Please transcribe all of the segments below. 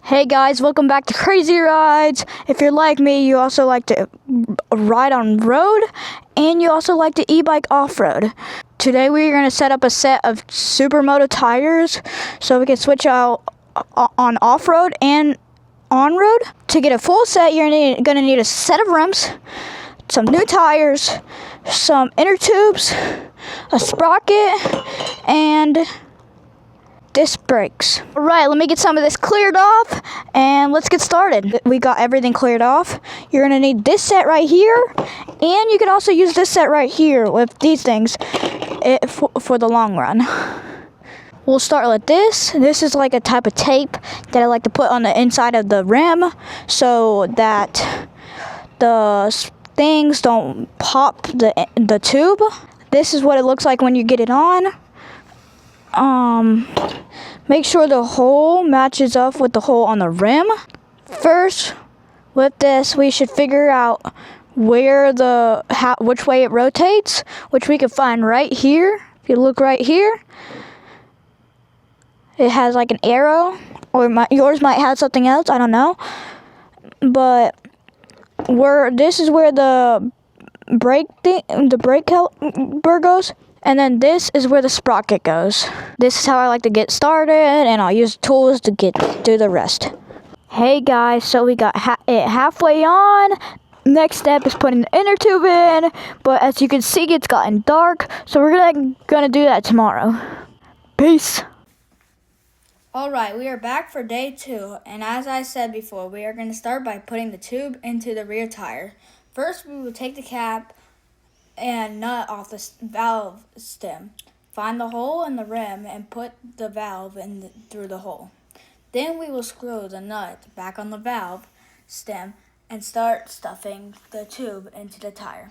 Hey guys, welcome back to Crazy Rides. If you're like me, you also like to ride on road and you also like to e-bike off-road. Today we're going to set up a set of Supermoto tires so we can switch out on off-road and on-road. To get a full set, you're going to need a set of rims, some new tires, some inner tubes, a sprocket, and disc brakes. Alright, let me get some of this cleared off and let's get started. We got everything cleared off. You're going to need this set right here, and you can also use this set right here with these things for the long run. We'll start with this. This is like a type of tape that I like to put on the inside of the rim so that the things don't pop the tube. This is what it looks like when you get it on. Make sure the hole matches up with the hole on the rim. First, with this, we should figure out which way it rotates, which we can find right here. If you look right here, it has like an arrow, or yours might have something else, I don't know. But this is where the brake caliper goes. And then this is where the sprocket goes. This is how I like to get started, and I'll use tools to do the rest. Hey guys, so we got it halfway on. Next step is putting the inner tube in, but as you can see, it's gotten dark, so we're gonna do that tomorrow. Peace. Alright, we are back for day 2, and as I said before, we are going to start by putting the tube into the rear tire. First, we will take the cap and nut off the valve stem. Find the hole in the rim and put the valve through the hole. Then we will screw the nut back on the valve stem and start stuffing the tube into the tire.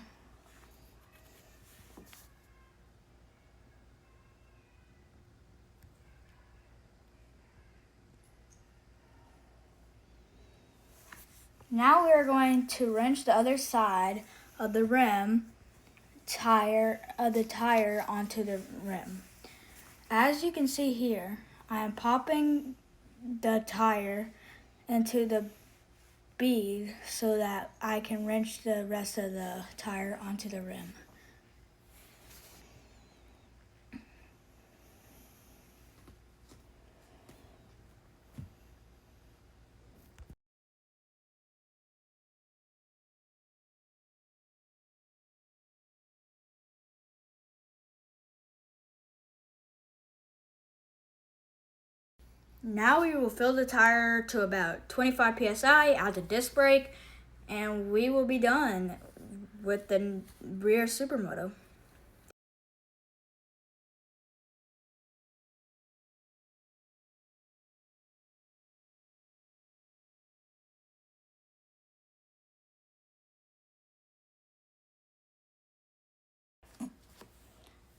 Now we are going to wrench the other side of the rim tire onto the rim. As you can see here, I am popping the tire into the bead so that I can wrench the rest of the tire onto the rim. Now we will fill the tire to about 25 psi, add the disc brake, and we will be done with the rear Supermoto.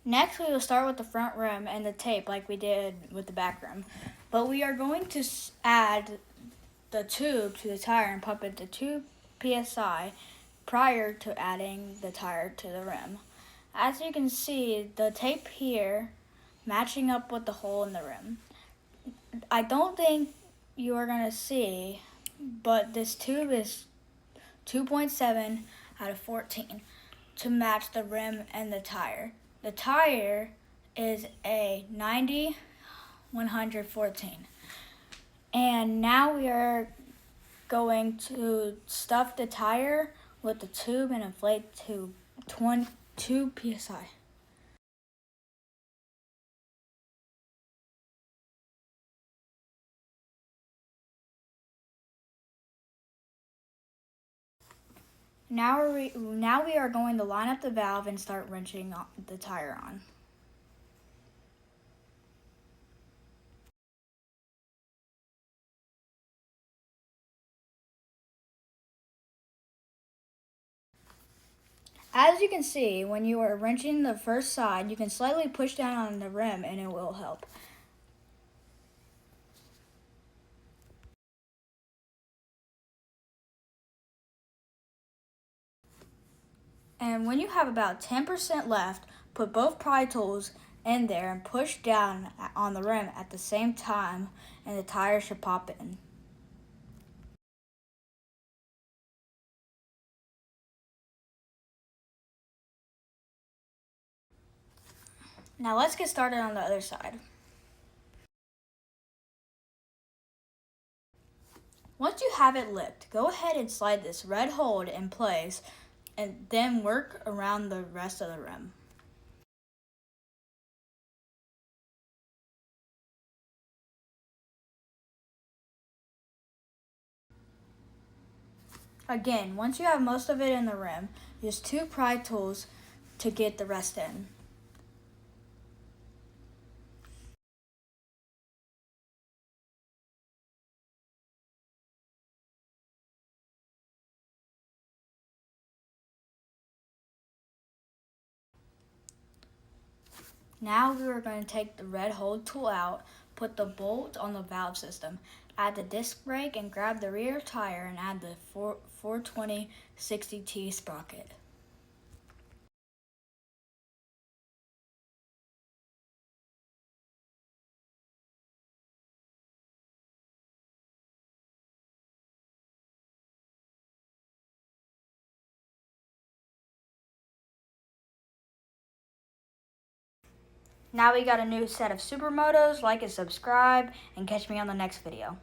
Next, we will start with the front rim and the tape like we did with the back rim. But we are going to add the tube to the tire and pump it to 2 psi prior to adding the tire to the rim. As you can see, the tape here matching up with the hole in the rim. I don't think you are going to see, but this tube is 2.7 out of 14 to match the rim and the tire. The tire is a 90-114. And now we are going to stuff the tire with the tube and inflate to 22 psi. Now we are going to line up the valve and start wrenching the tire on. As you can see, when you are wrenching the first side, you can slightly push down on the rim and it will help. And when you have about 10% left, put both pry tools in there and push down on the rim at the same time, and the tire should pop in. Now let's get started on the other side. Once you have it lipped, go ahead and slide this red hole in place and then work around the rest of the rim. Again, once you have most of it in the rim, use 2 pry tools to get the rest in. Now we are going to take the red hole tool out, put the bolt on the valve system, add the disc brake and grab the rear tire and add the 420 60T sprocket. Now we got a new set of supermotos. Like and subscribe and catch me on the next video.